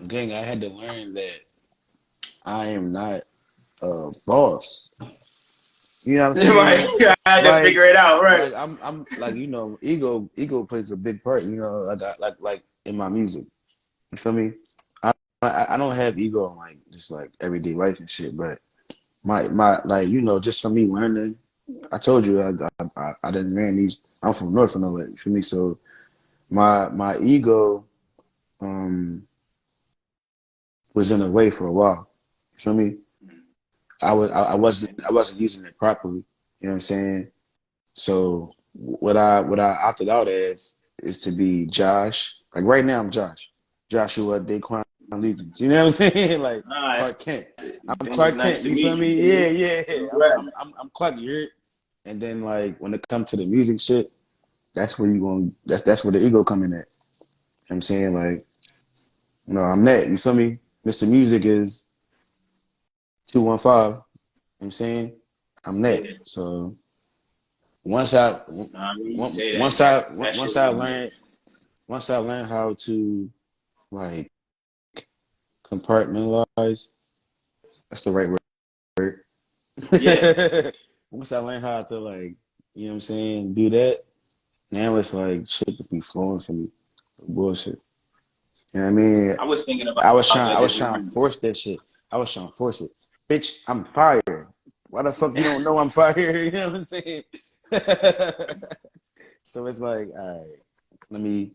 gang, I had to learn that I am not a boss. You know what I'm Right. saying? I had to Like, figure it out. Right. I'm like, ego plays a big part. Like in my music. You feel me? I don't have ego in like just like everyday life and shit, but my like just for me learning. I told you I didn't man these. I'm from North and all that. You feel me? So my ego um was in the way for a while. You feel me? I wasn't using it properly. You know what I'm saying? So what I opted out as is to be Josh. Like right now I'm Josh. Joshua Daquan Legends. You know what I'm saying? Like Nah, Clark Kent. I'm it's Clark nice Kent. to You feel meet you, me? Yeah, dude. yeah. Yeah. Right. I'm Clark. You hear it? And then like when it comes to the music shit, that's where you going. That's where the ego come in at. You know what I'm saying? Like I'm that. You feel me? Mr. Music is 215. You know what I'm saying? I'm that. Yeah. So once I Nah, when you on- say that, once I that shit once I is learned nice. once I learned how to like compartmentalize, that's the right word. Yeah. Once I learned how to like, what I'm saying, do that, now it's like shit just be flowing for me. Bullshit. You know what I mean? I was thinking about I that was this trying to morning. force that shit. I was trying to force it. Bitch, I'm fired. Why the fuck you don't know I'm fired? You know what I'm saying? So it's like, all right, let me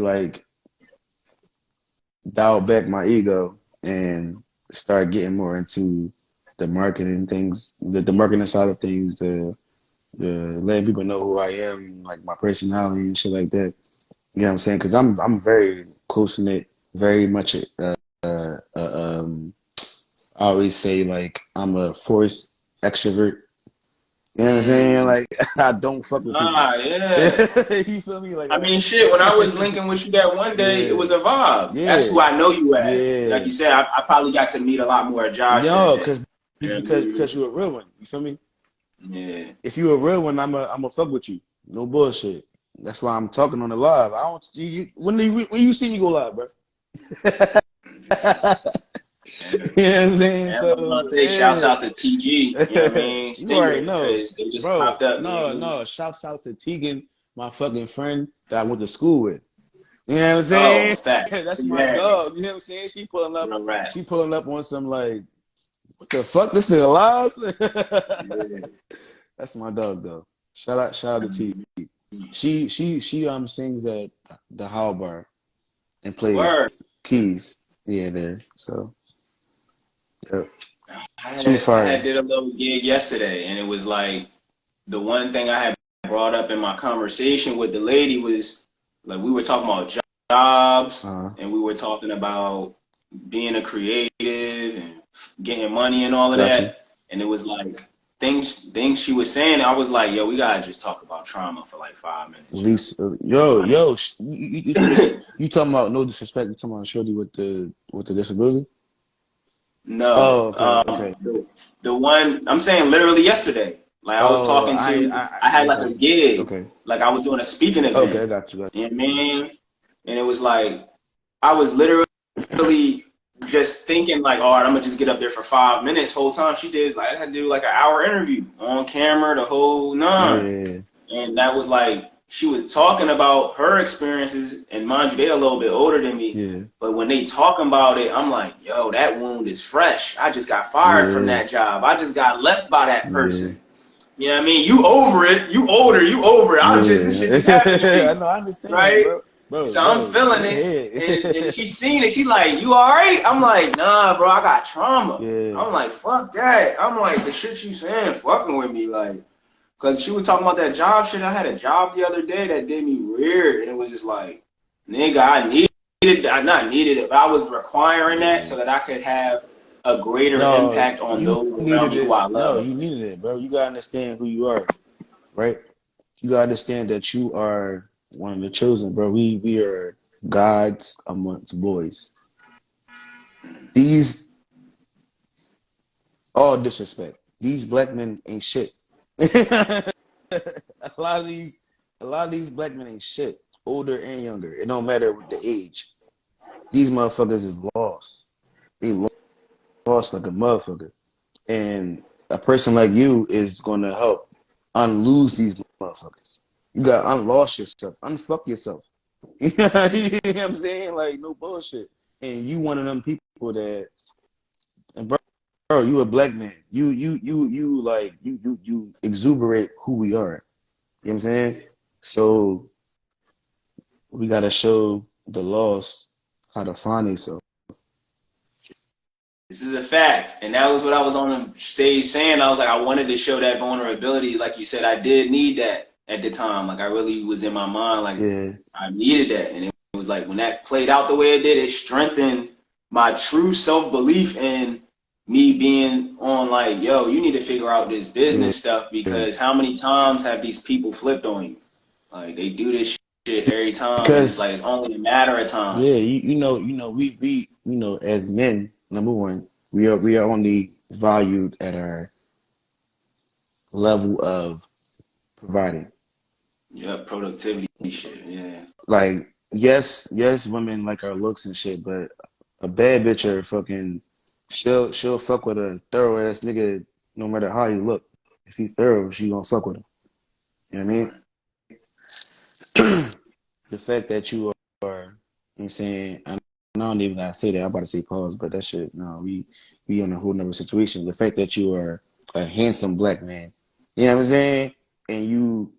like dial back my ego and start getting more into the marketing things, the marketing side of things, the letting people know who I am, like my personality and shit like that. You know what I'm saying? Because I'm very close knit, very much. I always say like I'm a forced extrovert. You know what I'm saying? Mm. Like I don't fuck with people. Ah, yeah. You feel me? Like I mean, shit, when I was I, linking with you that one day, it yeah, was a vibe. That's yeah, who I know you as. Like yeah. you said, I probably got to meet a lot more of Josh that No, day. You know what I because mean? you're a real one. You feel me? Yeah. If you're a real one, I'm a fuck with you. No bullshit. That's why I'm talking on the live. I don't. When you see me go live, bro? You know And, what I'm saying? and I was gonna So say, shouts yeah, out to TG, you know what I mean? you already Stinger, know, because they just bro. popped up, you know what I No, mean? no. Shouts out to Tegan, my fucking friend that I went to school with. You know what I'm Oh, saying? fact. That's my Yeah, dog. You know what I'm saying? She pulling up. real rap. She pulling up on some like, what the fuck? This nigga alive? Yeah. That's my dog though. Shout out to T. She sings at the How Bar and plays Word. keys. Yeah, there. So yeah. Too I had fire. did a little gig yesterday, and it was like the one thing I had brought up in my conversation with the lady was like we were talking about jobs, Uh and we were talking about being a creative and getting money and all of got you. that, and it was like things she was saying. I was like, yo, we gotta just talk about trauma for like 5 minutes, yo. Release You know what I mean? you talking about no disrespect, you talking about Shorty with the disability? No, Oh, okay, okay. the one I'm saying literally yesterday. Like I was Oh, talking to, I had like a okay. gig, Okay. like I was doing a speaking Okay, event. I got you, got You know what I you. mean? And it was like I was literally just thinking like, all right, I'm gonna just get up there for 5 minutes. Whole time she did like I had to do like an hour interview on camera, the whole nine. Yeah, And that was like she was talking about her experiences, and mind you, they're a little bit older than me. yeah, But when they talking about it, I'm like, yo, that wound is fresh. I just got fired from yeah, that job. I just got left by that yeah, person. You know what I mean? You over it. You older. You over it. I'm just, this shit just happened to yeah. I me. know, I understand, Right? bro. So I'm No, feeling go it. And ahead. she seen it. She like, you all right? I'm like, nah, bro, I got trauma. Yeah, I'm like, fuck that. I'm like, the shit you saying fucking with me. Like, because she was talking about that job shit. I had a job the other day that did me weird. And it was just like, nigga, I not needed it, but I was requiring that yeah. so that I could have a greater No, impact on you those around needed me who it. I No, love. you needed it, bro. You gotta understand who you are, right? You gotta understand that you are one of the chosen, bro. We are gods amongst boys. These all disrespect. These black men ain't shit. a lot of these a lot of these black men ain't shit. Older and younger. It don't matter the age. these motherfuckers is lost. They lost like a motherfucker. And a person like you is gonna help unlose these motherfuckers. You gotta unlost yourself, unfuck yourself. You know what I'm saying? Like no bullshit. And you one of them people that, and bro, you a black man. You like you exuberate who we are. You know what I'm saying? So we gotta show the lost how to find themselves. This is a fact. And that was what I was on the stage saying. I was like, I wanted to show that vulnerability. Like you said, I did need that at the time. Like I really was in my mind, like Yeah. I needed that. And it was like when that played out the way it did, it strengthened my true self-belief in me being on like, yo, you need to figure out this Yeah. business stuff because how many times have these people flipped on you? Like they do this shit every time and it's Because like it's only a matter of time. yeah, we as men, number one, we are only valued at our level of providing. Yeah, productivity shit. Yeah. Like, yes, women like our looks and shit, but a bad bitch or fucking she'll fuck with a thorough ass nigga no matter how he look. If he thorough, she gonna fuck with him. You know what I mean? Right. The fact that you are, you know what I'm saying, I don't even gotta say that. I'm about to say pause, but that shit, no, we on a whole nother situation. The fact that you are a handsome black man, you know what I'm saying, and you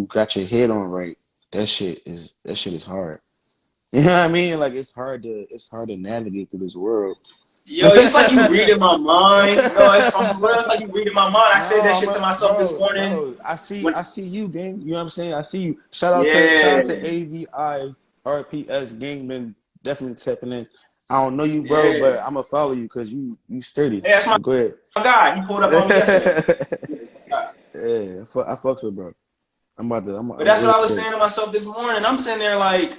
got your head on right, that shit is hard. You know what I mean? Like it's hard to navigate through this world. Yo, it's like you reading my mind. No, it's from what else like you reading my mind. I said that No, shit to myself this morning. bro. When I see you, gang. You know what I'm saying? I see you. Shout out yeah, to AVIRPS gang, been definitely tapping in. I don't know you, bro, yeah. but I'm gonna follow you because you sturdy. Hey, that's my But go ahead. guy. He pulled up on me yesterday. Yeah, I fucks with bro. I'm about to. But I'm that's what go I was ahead. saying to myself this morning. I'm sitting there like,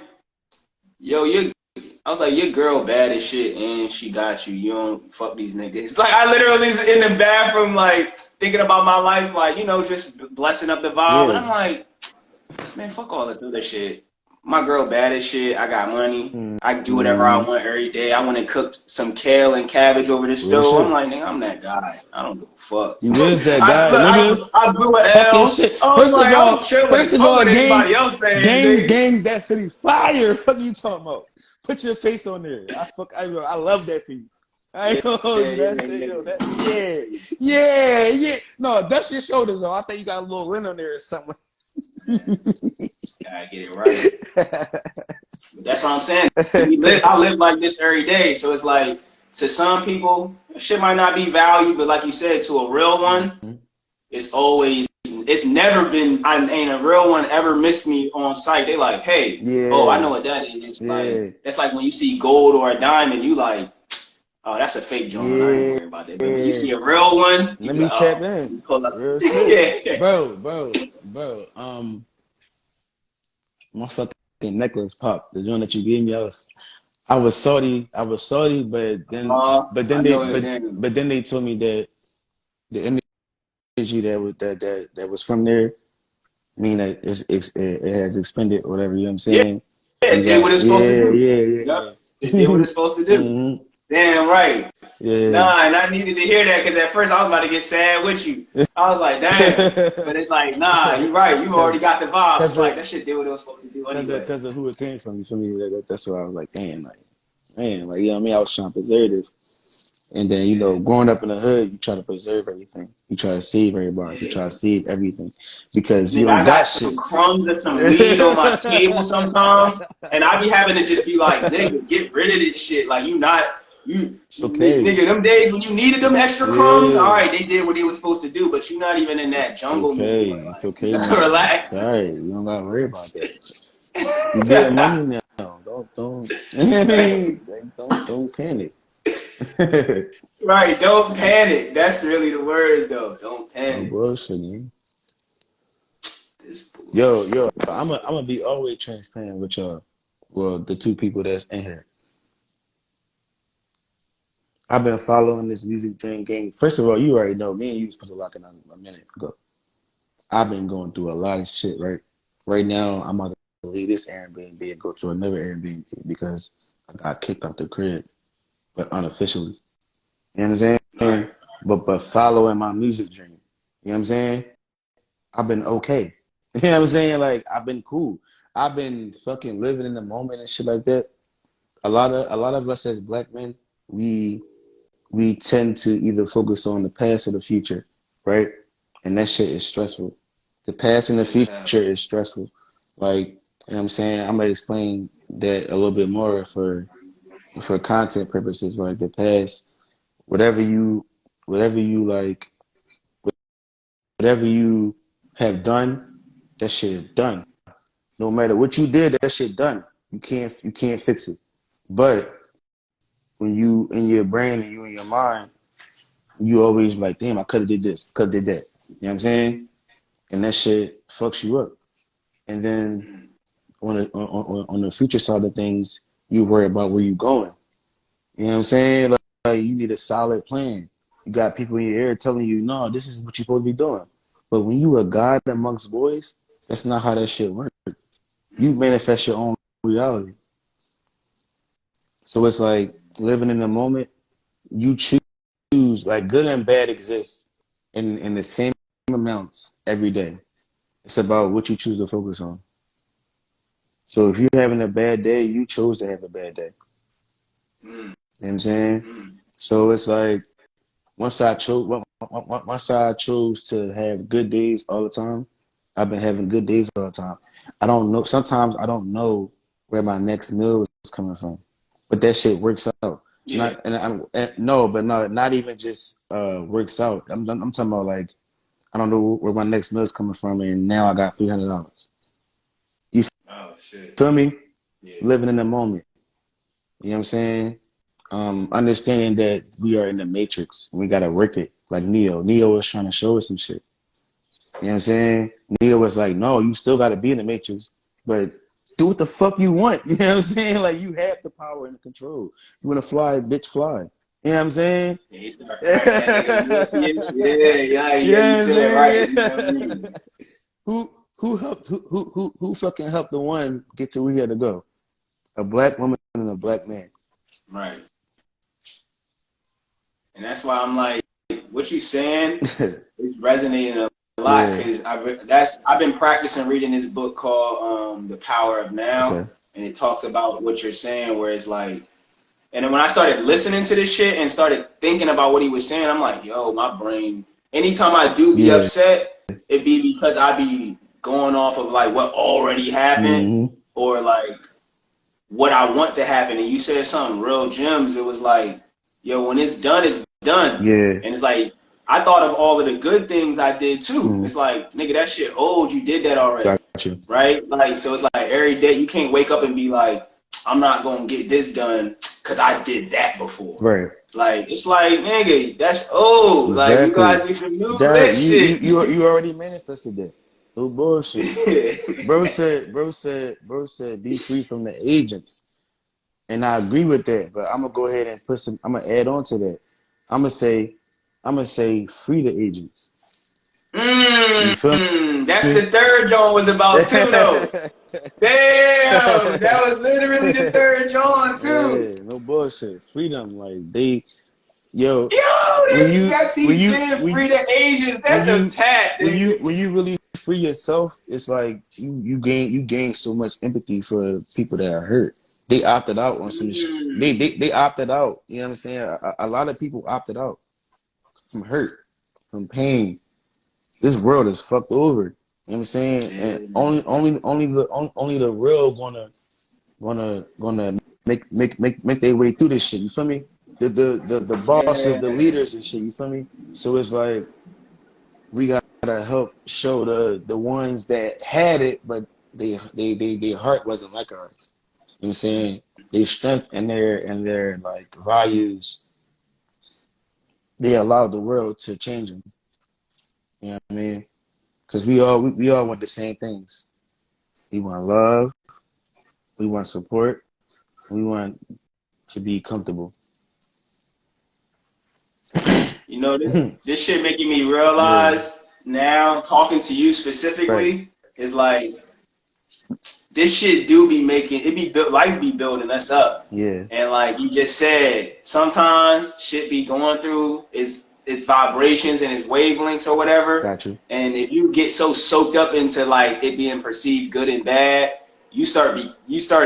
yo, you. I was like, your girl bad as shit, and she got you. You don't fuck these niggas. Like I literally is in the bathroom, like thinking about my life, like just blessing up the vibe, and Yeah. I'm like, man, fuck all this other shit. My girl bad as shit. I got money. I can do whatever I Mm-hmm. want every day. I want to cook some kale and cabbage over the Real stove. I'm shit. like, nigga, I'm that guy. I don't give a fuck. You is that I, guy, split, nigga. I blew an Talking L. shit. I was like, I don't care what the fuck what Gang, anybody else saying, nigga. that hoodie fire. What are you talking about? Put your face on there. I love that for you. I Yeah, ain't gonna hold yeah, you. yeah, That's the, yo, that, yeah, yeah. yeah. No, dust your shoulders though. I think you got a little lint on there or something. Gotta get it right. But that's what I'm saying. I live like this every day. So it's like, to some people, shit might not be valued, but like you said, to a real one, Mhm. it's never been, I ain't a real one ever missed me on site. They like, hey, oh, I know Yeah, what that is. Like, yeah, that's like when you see gold or a diamond, you like, oh, that's a fake John. I ain't yeah. worried about that. But when you see a real one, you Let be me like, tap oh, in. you pull up. Real shit, Yeah. bro. My fucking necklace popped. The joint that you gave me, I was salty, I know it then. but then they told me that the energy that was from there, I mean that it has expended or whatever. You know what I'm Yeah, saying? it You did what got it's supposed to do. yeah. Yep. It did what it's supposed to do. Mm-hmm. Damn right. Yeah. Nah, and I needed to hear that because at first I was about to get sad with you. I was like, damn. But it's like, nah, you're right. You already Cause got the vibe. It's cause like of that shit did what it was supposed to do anyway. cause of who it came from. You feel me? That's why I was like, damn, like man, like you know what I mean. I was trying to preserve this. And then, Yeah. growing up in the hood, you try to preserve everything. You try to save everybody. You Yeah. try to save everything because you Nigga, don't I got got some shit. crumbs and some weed on my table It's sometimes, and I be having to just be like, nigga, get rid of this shit. Like okay. nigga, them days when you needed them extra crumbs, all Yeah. right, they did what they were supposed to do, but you're not even in that It's jungle no okay. more. It's Like, you okay gotta now. relax. Sorry. You don't gotta worry about that. You getting money now. Don't I mean like, don't panic. Right, don't panic. That's really the words, though. Don't No panic. bullshit, man. This bullshit. Yo, I'm gonna be always transparent with y'all. Well, the two people that's in here. I've been following this music dream game. First of all, you already know me and you was supposed to lock in a minute ago. I've been going through a lot of shit, right? Right now, I'm about leave this Airbnb and go to another Airbnb because I got kicked out the crib, but unofficially. You know what I'm saying? Right. But following my music dream. You know what I'm saying? I've been okay. You know what I'm saying? Like I've been cool. I've been fucking living in the moment and shit like that. A lot of us as black men, we tend to either focus on the past or the future, right? And that shit is stressful. The past and the As hell. future is stressful. Like, you know what I'm saying? I'm gonna explain that a little bit more for content purposes. Like the past, whatever you whatever you like whatever you have done, that shit is done. No matter what you did, that shit done. You can't fix it. But when you in your brain and you in your mind, you always like, damn, I could have did this, could have did that. You know what I'm saying? And that shit fucks you up. And then Mm. on the future side of things, you worry about where you going. You know what I'm saying? Like you need a solid plan. You got people in your ear telling you, no, this is what you're supposed to be doing. But when you a god amongst boys, that's not how that shit works. You manifest your own reality. So it's like living in the moment. You choose like good and bad exists in the same amounts every day. It's about what you choose to focus on. So if you're having a bad day, you chose to have a bad day. Mm. You know what I'm saying? Mm. So it's like once I chose to have good days all the time, I've been having good days all the time. I don't know. Sometimes I don't know where my next meal is coming from, but that shit works out. Yeah. Not and I'm and, no, but no, not even just works out. I'm talking about like I don't know where my next meal is coming from, and now I got $300. You Oh shit. feel me? Yeah. Living in the moment. You know what I'm saying? Understanding that we are in the matrix. We gotta work it. Like Neo. Neo was trying to show us some shit. You know what I'm saying? Neo was like, no, you still gotta be in the matrix, but do what the fuck you want. You know what I'm saying? Like you have the power and the control. You wanna fly, bitch, fly. You know what I'm saying? And he started cracking that nigga Morpheus. Yeah, Yeah, yeah, yeah. You what I'm said it right. saying? You know what I mean? Who fucking helped the one get to where he had to go? A black woman and a black man. Right. And that's why I'm like, what you saying is resonating a lot Yeah. because I've been practicing reading this book called The Power of Okay. Now, and it talks about what you're saying, where it's like, and then when I started listening to this shit and started thinking about what he was saying, I'm like, yo, my brain. Anytime I do be Yeah. upset, it be because I be going off of like what already happened Mm-hmm. or like what I want to happen. And you said something real gems. It was like, yo, when it's done, it's done. Yeah. And it's like, I thought of all of the good things I did too. Mm-hmm. It's like, nigga, that shit old. You did that already. Got you. Right? Like, so it's like every day you can't wake up and be like, I'm not going to get this done because I did that before. Right. Like, it's like, nigga, that's old. Like, you got Exactly. to do some new That lit you you shit. you you already manifested that. No bullshit. Bro said, be free from the agents. And I agree with that, but I'm gonna go ahead and I'm gonna add on to that. I'm gonna say, free the agents. You feel That's me? the third John was about too, though. Damn, that was literally the third John too. Yeah, no bullshit. Freedom, like yo, Yo, when you that's when he you said when free the Asians. when That's a you tat, nigga. when you really free yourself, it's like you gain so much empathy for people that are hurt. They opted out on some. Mm, They opted out. You know what I'm saying? A lot of people opted out from hurt, from pain. This world is fucked over. You know what I'm saying? And yeah, only the real gonna make their way through this shit. You feel me? The bosses, the yeah. leaders and shit. You feel me? So it's like we gotta help show the ones that had it, but their heart wasn't like ours. You know what I'm saying? Their strength and their like values, they allowed the world to change them. You know what I mean? Because we all want the same things. We want love, we want support, we want to be comfortable. You know this shit making me Yeah, realize now talking to you right. specifically is like this shit do be making it be built life be building us up. Yeah. And like you just said, sometimes shit be going through its vibrations and its wavelengths or whatever. Got you. And if you get so soaked up into like it being perceived good and bad, you start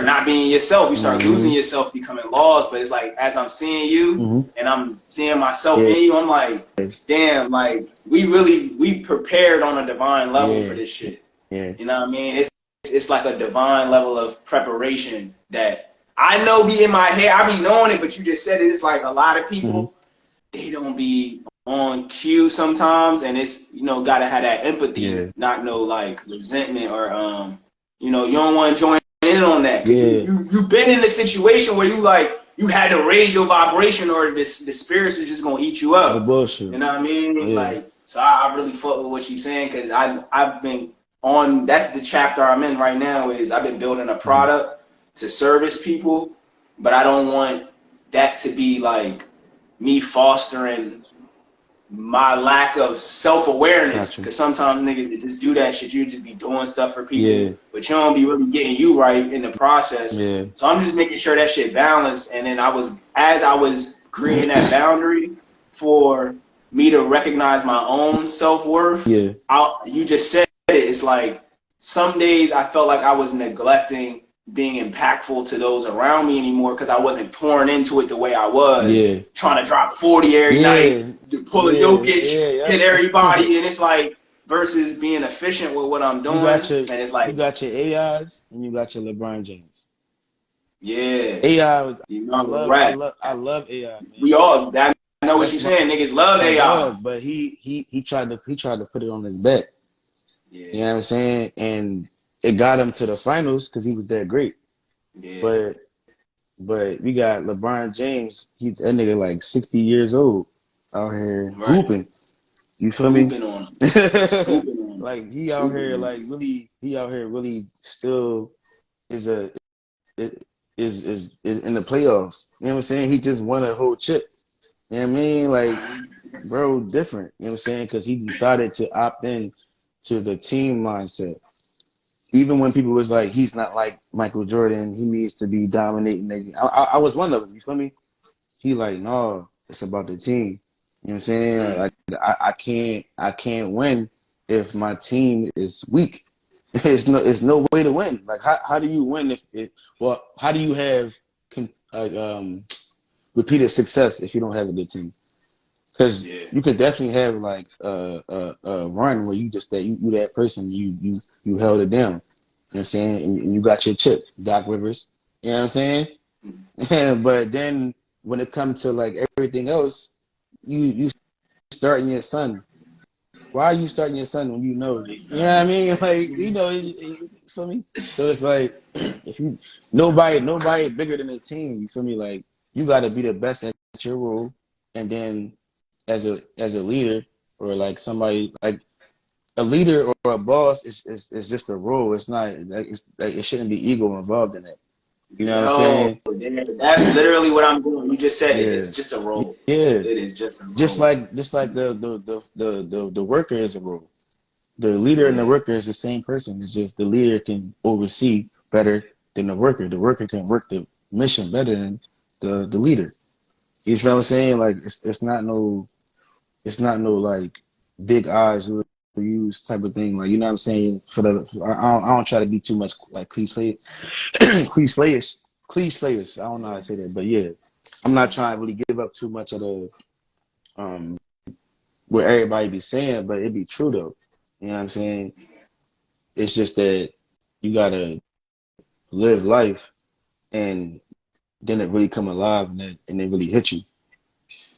not being yourself. You start losing yourself, becoming lost. But it's like as I'm seeing you and I'm seeing myself in you, I'm like, damn, like we prepared on a divine level for this shit. Yeah. You know what I mean? It's like a divine level of preparation that I know be in my head. I be knowing it, but you just said it. It's like a lot of people, they don't be on cue sometimes, and it's, you know, gotta have that empathy, not no like resentment or you know, you don't want to join in on that. You've been in a situation where you had to raise your vibration or the spirits is just gonna eat you up. No bullshit. You know what I mean? Like, so I really fuck with what she's saying because I've been on, that's the chapter I'm in right now, is I've been building a product to service people, but I don't want that to be like me fostering my lack of self-awareness, because sometimes niggas that just do that shit, you just be doing stuff for people, but you don't be really getting you right in the process. So I'm just making sure that shit balanced. And then as I was creating that boundary for me to recognize my own self-worth, you just said it, it's like some days I felt like I was neglecting being impactful to those around me anymore because I wasn't pouring into it the way I was, trying to drop 40 every night, pull a Jokic, hit everybody, and it's like, versus being efficient with what I'm doing. And it's like, you got your AIs and you got your LeBron James. AI, you know, I love AI. Man. We all, I know what you're saying. Niggas love AI, but he tried to put it on his back. You know what I'm saying? And it got him to the finals because he was that great. But we got LeBron James. That nigga like 60 years old out here hooping. You feel me? On him. Like he out here like really. He out here really still is in the playoffs. You know what I'm saying? He just won a whole chip. You know what I mean? Like, bro, different. You know what I'm saying? Because he decided to opt in to the team mindset. Even when people was like, he's not like Michael Jordan, he needs to be dominating. I was one of them, you feel me? He like, no, it's about the team. You know what I'm saying? Like, I can't win if my team is weak. It's no way to win. Like, how do you win how do you have repeated success if you don't have a good team? Because you could definitely have like a run where you just you that person, you held it down. You know what I'm saying? And you got your chip, Doc Rivers. You know what I'm saying? But then when it comes to like everything else, you starting your son. Why are you starting your son when you know? You know what I mean? Like, you know, you feel me? So it's like if you nobody bigger than a team. You feel me? Like you got to be the best at your role, and then as a leader or like somebody like a leader or a boss is just a role. It's not like it shouldn't be ego involved in it. You know what I'm saying? That's literally what I'm doing. You just said it. It's just a role. It is just a role. Just like the worker is a role. The leader and the worker is the same person. It's just the leader can oversee better than the worker. The worker can work the mission better than the leader. You know what I'm saying? Like it's not no like big eyes use type of thing. Like, you know what I'm saying? I don't try to be too much like cliche. I don't know how to say that, but yeah, I'm not trying to really give up too much of the what everybody be saying, but it be true though. You know what I'm saying? It's just that you gotta live life, and then it really come alive, and it really hit you.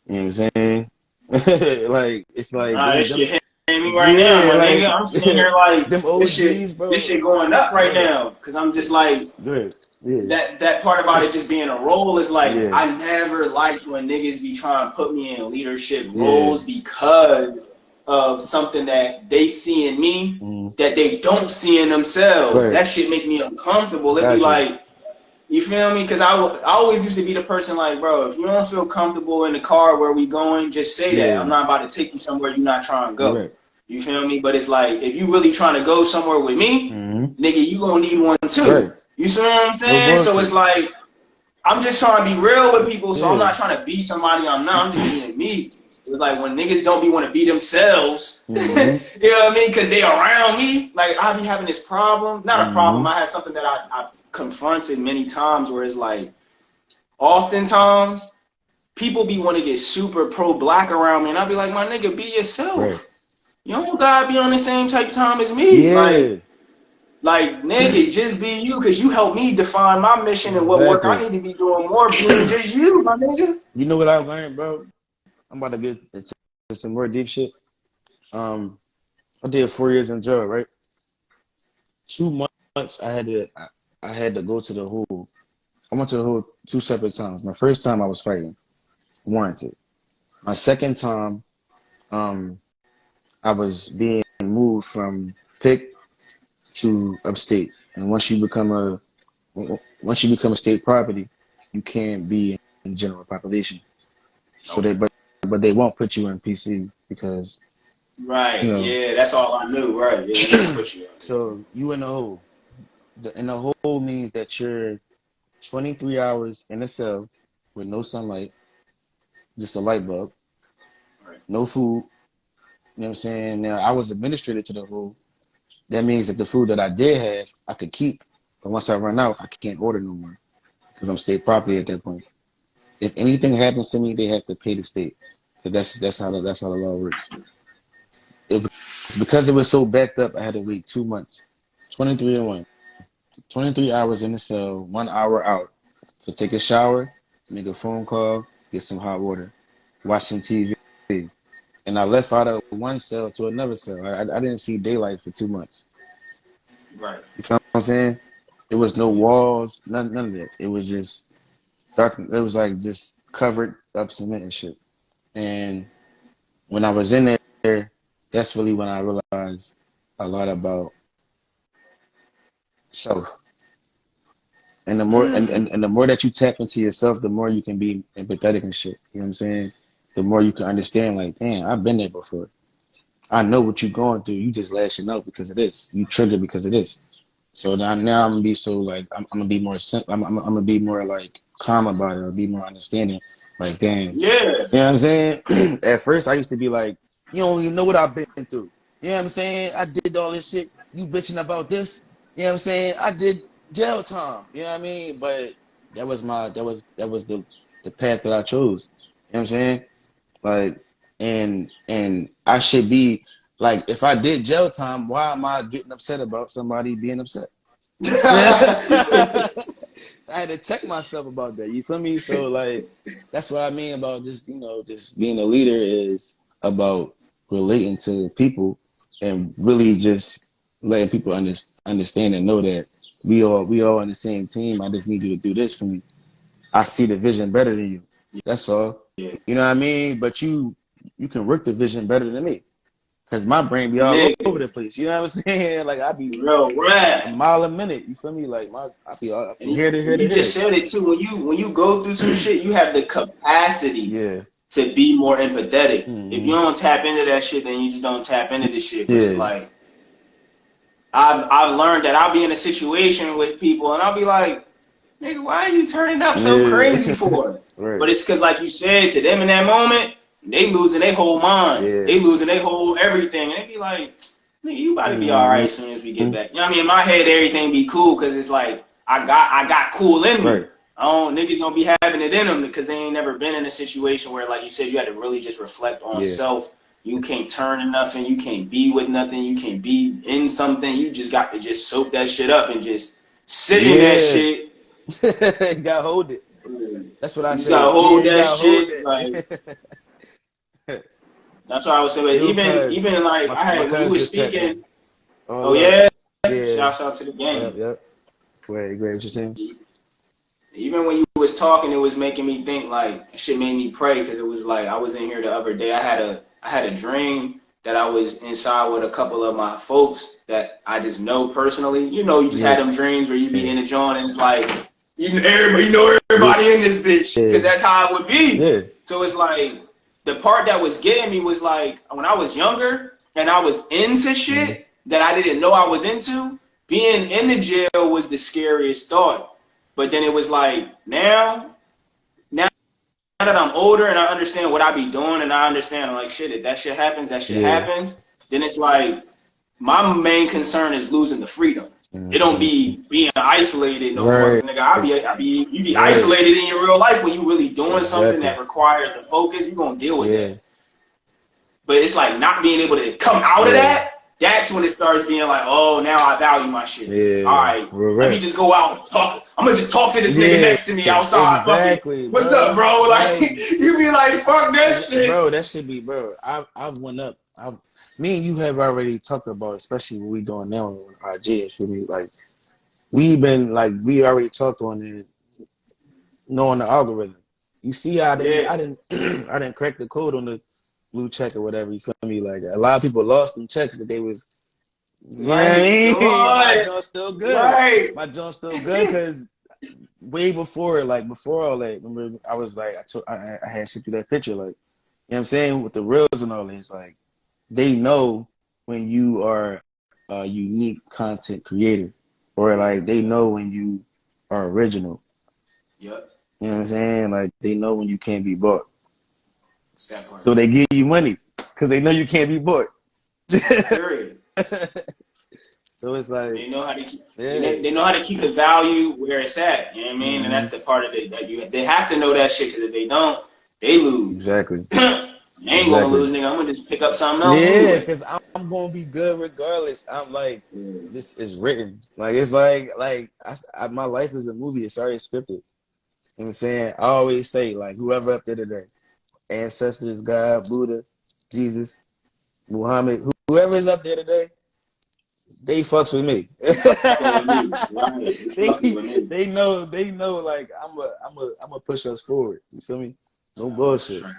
You know what I'm saying? Like it's like this shit hitting me right now, my nigga. I'm sitting here like them OGs, this shit going up right now, because I'm just like that part about it just being a role is like I never liked when niggas be trying to put me in leadership roles because of something that they see in me that they don't see in themselves. That shit make me uncomfortable. It be like, you feel me? Because I always used to be the person like, bro, if you don't feel comfortable in the car where we going, just say that. I'm not about to take you somewhere you're not trying to go. You feel me? But it's like, if you really trying to go somewhere with me, nigga, you gonna need one too. Right. You see what I'm No saying? So it's bullshit. like, I'm just trying to be real with people, so I'm Yeah. not trying to be somebody I'm not. I'm just being me. It's like when niggas don't want to be themselves, you know what I mean? Because they around me. Like, I be having this problem. Not a problem. I had something that I confronted many times where it's like, oftentimes, people be want to get super pro-black around me. And I be like, my nigga, be Right. yourself. You don't gotta be on the same type of time as me. Yeah. Like, nigga, just be you, because you help me define my mission and what work I Exactly. need to be doing more being just you, my nigga. You know what I learned, bro? I'm about to get into some more deep shit. I did 4 years in jail, right? 2 months I had to go to the Hood. I went to the Hood 2 separate times. My first time I was fighting, warranted. My second time, I was being moved from Pick to upstate. And once you become a state property, you can't be in general population. So Okay. but they won't put you in PC because you Right, know. yeah, that's all I knew. Right, yeah, they won't put you on. So you in the hole. And the hole means that you're 23 hours in a cell with no sunlight, just a light bulb, Right. no food. You know what I'm saying? Now I was administrated to the hole. That means that the food that I did have, I could keep. But once I run out, I can't order no more because I'm state property at that point. If anything happens to me, they have to pay the state. That's how the law works. It, because it was so backed up, I had to wait 2 months, 23 and 1, 23 hours in the cell, 1 hour out. So take a shower, make a phone call, get some hot water, watch some TV. And I left out of one cell to another cell. I didn't see daylight for 2 months. Right. You feel what I'm saying? There was no Yeah. walls, none of that. It was just dark. It was like just covered up cement and shit. And when I was in there, that's really when I realized a lot about self. And the more and the more that you tap into yourself, the more you can be empathetic and shit. You know what I'm saying? The more you can understand, like, damn, I've been there before. I know what you're going through. You just lashing out because of this. You triggered because of this. So now I'm gonna be so like I'm gonna be more I'm gonna be more like calm about it or be more understanding. Like, damn, Yeah. you know what I'm saying? At first, I used to be like, you don't even know what I've been through. You know what I'm saying? I did all this shit. You bitching about this. You know what I'm saying? I did jail time. You know what I mean? But that was the path that I chose. You know what I'm saying? Like, and I should be like, if I did jail time, why am I getting upset about somebody being upset? Yeah. I had to check myself about that. You feel me? So like that's what I mean about just being a leader is about relating to people and really just letting people understand and know that we all on the same team. I just need you to do this for me. I see the vision better than you. That's all. Yeah. You know what I mean? But you can work the vision better than me. Cause my brain be all over Nigga, the place. You know what I'm saying? Like I be real a rap. mile a minute. You feel me? Like I be all And from here to here to you just here. said it too. When you go through some shit, you have the capacity Yeah. to be more empathetic. If you Mm-hmm. don't tap into that shit, then you just don't tap into the shit. But it's Yeah. like I've learned that I'll be in a situation with people and I'll be like, nigga, why are you turning up so Yeah. crazy for? Right. But it's because, like you said, to them in that moment, they losing their whole mind. Yeah. They losing their whole everything. And they be like, nigga, you about to be all right Mm-hmm. as soon as we get back. You know what I mean? In my head, everything be cool because it's like I got cool in me. Right. I don't niggas gonna be having it in them because they ain't never been in a situation where, like you said, you had to really just reflect on Yeah. self. You can't turn to nothing. You can't be with nothing. You can't be in something. You just got to just soak that shit up and just sit in that Yeah. shit. You gotta hold it. You That's what I just say. gotta Yeah, hold you that gotta hold shit. Like, it. that's what I was saying. But Yo, cuz even like I my had when you cuz was just tapped in. speaking. Oh, Oh love. yeah, Yeah. shouts out to the Yep. game. Yep. Wait. Great. What you saying? Even when you was talking, it was making me think like shit made me pray because it was like I was in here the other day. I had a dream that I was inside with a couple of my folks that I just know personally. You know, you just Yeah. had them dreams where you be in the joint and it's like you know everybody in this bitch because Yeah. that's how it would be. Yeah. So it's like the part that was getting me was like when I was younger. and I was into shit that I didn't know I was into, being in the jail was the scariest thought. But then it was like, now that I'm older and I understand what I be doing and I understand like shit, if that shit happens, that shit Yeah. happens, then it's like my main concern is losing the freedom. It don't be being isolated no more. Right. Nigga, you be Right. isolated in your real life when you really doing something Exactly. that requires the focus, you're gonna deal with Yeah. that. But it's like not being able to come out of Yeah. that, that's when it starts being like, oh, now I value my shit. All Yeah. right, Real let me rap. just go out and talk. I'm gonna just talk to this nigga Yeah. next to me outside. Fuck it. Exactly, What's up, bro. bro? Like Like, you be like, fuck that shit. bro, that should be, bro. I've went up. Me and you have already talked about, especially what we doing now on IG. For me, like we already talked on it, knowing the algorithm. You see, Yeah. I didn't, I didn't crack the code on the blue check or whatever. You feel me? Like a lot of people lost them checks that they was. You know what I Right. mean? My Right. joint's still good. Right. My joint's still good because way before, like before all that, remember I was like, I had shit through that picture, like, you know what I'm saying, with the reels and all this, like, they know when you are a unique content creator, or like they know when you are original. Yep. You know what I'm saying? Like they know when you can't be bought, That part. so they give you money because they know you can't be bought. Period. So it's like, They know how to keep. yeah, They know how to keep the value where it's at. You know what I mean? And mm-hmm. that's the part of it that they have to know that shit because if they don't, they lose. Exactly, They ain't gonna exactly. lose, nigga. I'm gonna just pick up something else Yeah, anyway. because I'm gonna be good regardless. I'm like, Yeah. this is written. Like it's like my life is a movie. It's already scripted. You know what I'm saying? I always say like whoever up there today, ancestors, God, Buddha, Jesus, Muhammad, whoever is up there today, they fucks with me. You fucking with me, right? You fucking with me. they know like I'm a push us forward. You feel me? No bullshit. Right.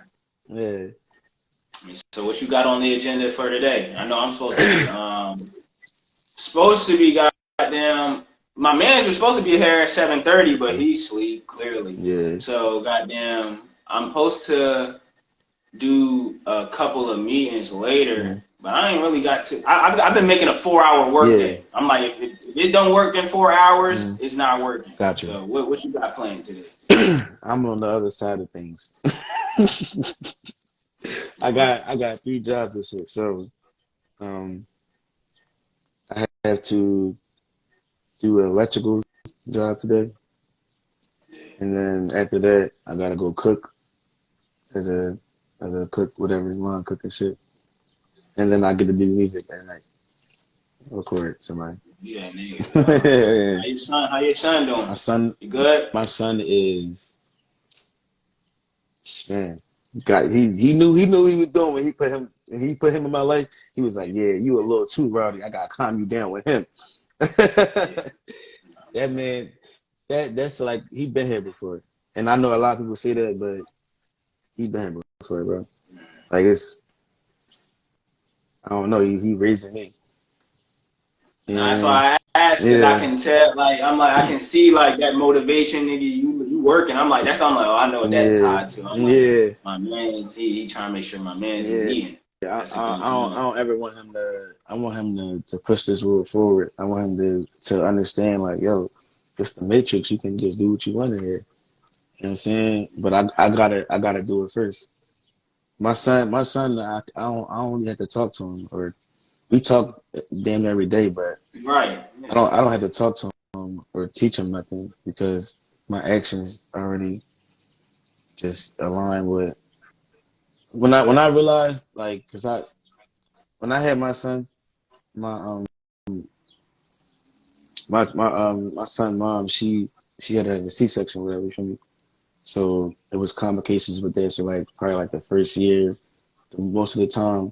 Yeah. So what you got on the agenda for today? I know I'm supposed to be goddamn. My man's was supposed to be here at 7:30, but he's asleep clearly. Yeah. So goddamn, I'm supposed to do a couple of meetings later, but I ain't really got to. I've been making a 4-hour work day. I'm like, if it don't work in 4 hours, it's not working. Gotcha. So what you got planned today? I'm on the other side of things. I got 3 jobs this shit, so I have to do an electrical job today, and then after that I gotta go cook as a cook, whatever you want, cooking shit, and then I get to do music at night, record somebody. Yeah, nigga. How your son doing? My son, You good? my son is, man. He knew what he was doing when he put him in my life. He was like, yeah, you a little too rowdy. I gotta calm you down with him. That man, that's like he been here before, and I know a lot of people say that, but he been here before, bro. Like I don't know. He raising me. Nah, that's why I asked because I can tell. Like I can see like that motivation, nigga. You working. I'm like oh, I know what that's tied to. I'm like my man's he trying to make sure my man's is eating. That's a good I don't ever want him to. I want him to push this world forward. I want him to understand, like, yo, it's the Matrix. You can just do what you want in here. You know what I'm saying? But I gotta do it first. My son, I don't really have to talk to him, or we talk damn every day, but right. I don't have to talk to him or teach him nothing because my actions already just align with when I realized, like, cause when I had my son, my my son mom, she had to have a C-section, whatever, you feel me? So it was complications with that. So like probably like the first year, most of the time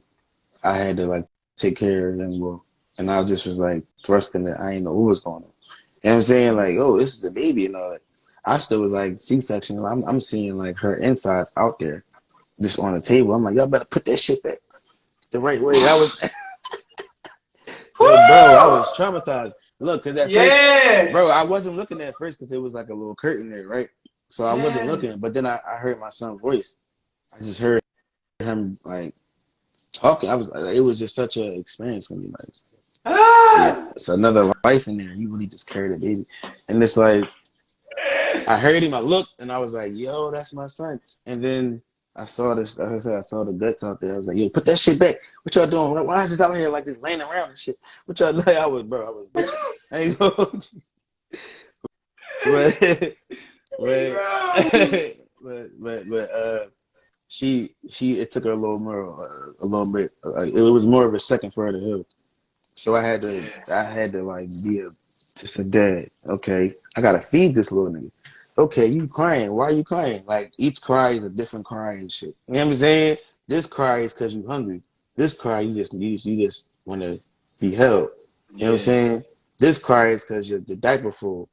I had to like take care of them, well, and I just was like thrusting that I didn't know what was going on. You know what I'm saying? Like, oh, this is a baby and all that. I still was like C-section. I'm seeing like her insides out there, just on the table. I'm like, y'all better put that shit back the right way. I was, yo, bro, I was traumatized. Look, cause at first, bro, I wasn't looking at first because it was like a little curtain there, right? So I wasn't looking, but then I heard my son's voice. I just heard him like talking. It was just such an experience for me. Like, yeah, Ah! it's another life in there. You really just carried a baby, and it's like I heard him. I looked, and I was like, "Yo, that's my son." And then I saw this. Like I said, I saw the guts out there. I was like, "Yo, put that shit back. What y'all doing? Why is this out here like this, laying around and shit? What y'all like?" I was bitching. I ain't gonna, but, Hey, but, bro. but it took her a little bit. It was more of a second for her to heal. So I had to like be just a dad. Okay, I gotta feed this little nigga. Okay, you crying? Why are you crying? Like each cry is a different cry and shit. You know what I'm saying? This cry is because you hungry. This cry you just want to be held. You know what I'm Yeah. saying? This cry is because your the diaper full.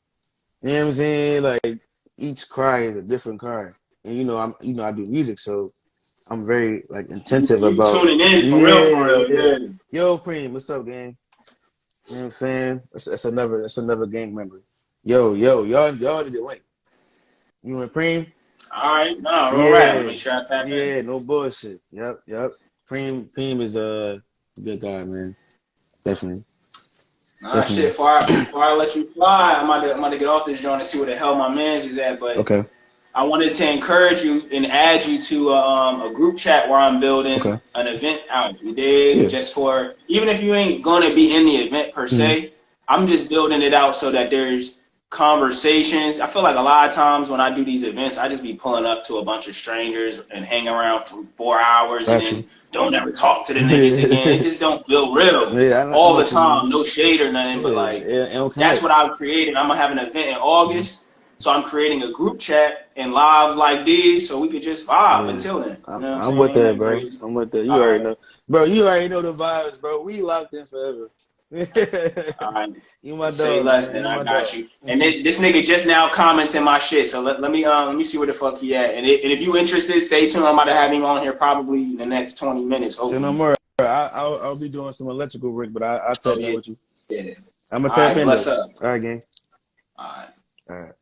You know what I'm saying? Like each cry is a different cry. And I do music, so I'm very like intensive You about tuning in for yeah, real, yeah. yeah. Yo, Preem, what's up, gang? You know what I'm saying? That's another gang member. Y'all need to link. You and Preem? All right, no, all right. I'm gonna Yeah, make sure I tap in. yeah, no bullshit. Yep. Preem is a good guy, man. Definitely, Nah, shit. definitely. Before I let you fly, I'm about to get off this joint and see where the hell my man's is at. But Okay, I wanted to encourage you and add you to a group chat where I'm building okay. an event out. You dig? Yeah. Just for even if you ain't gonna be in the event per Mm-hmm. se, I'm just building it out so that there's conversations. I feel like a lot of times when I do these events, I just be pulling up to a bunch of strangers and hang around for 4 hours and Got then you. don't ever talk to the niggas again. It yeah, just don't feel real I know all the what you mean. time. No shade or nothing, Yeah, but like it don't that's connect. what I've created. I'm gonna have an event in Mm-hmm. August, so I'm creating a group chat and lives like these, so we could just vibe Yeah, until then. You know what I'm I'm saying? with Ain't that, nothing bro. crazy. I'm with that. You All already right, know, bro. You already know the vibes, bro. We locked in forever. all right. You my Say dog, less man. than You I my got dog. you. And this nigga just now commenting my shit. So let me see where the fuck he at. And if you interested, stay tuned. I'm about to have him on here probably in the next 20 minutes, Say no hopefully. more. I'll be doing some electrical work, but I'll Oh tap in yeah, with you. yeah. I'm gonna All tap right, in bless though. up. All right, gang. All right. All right.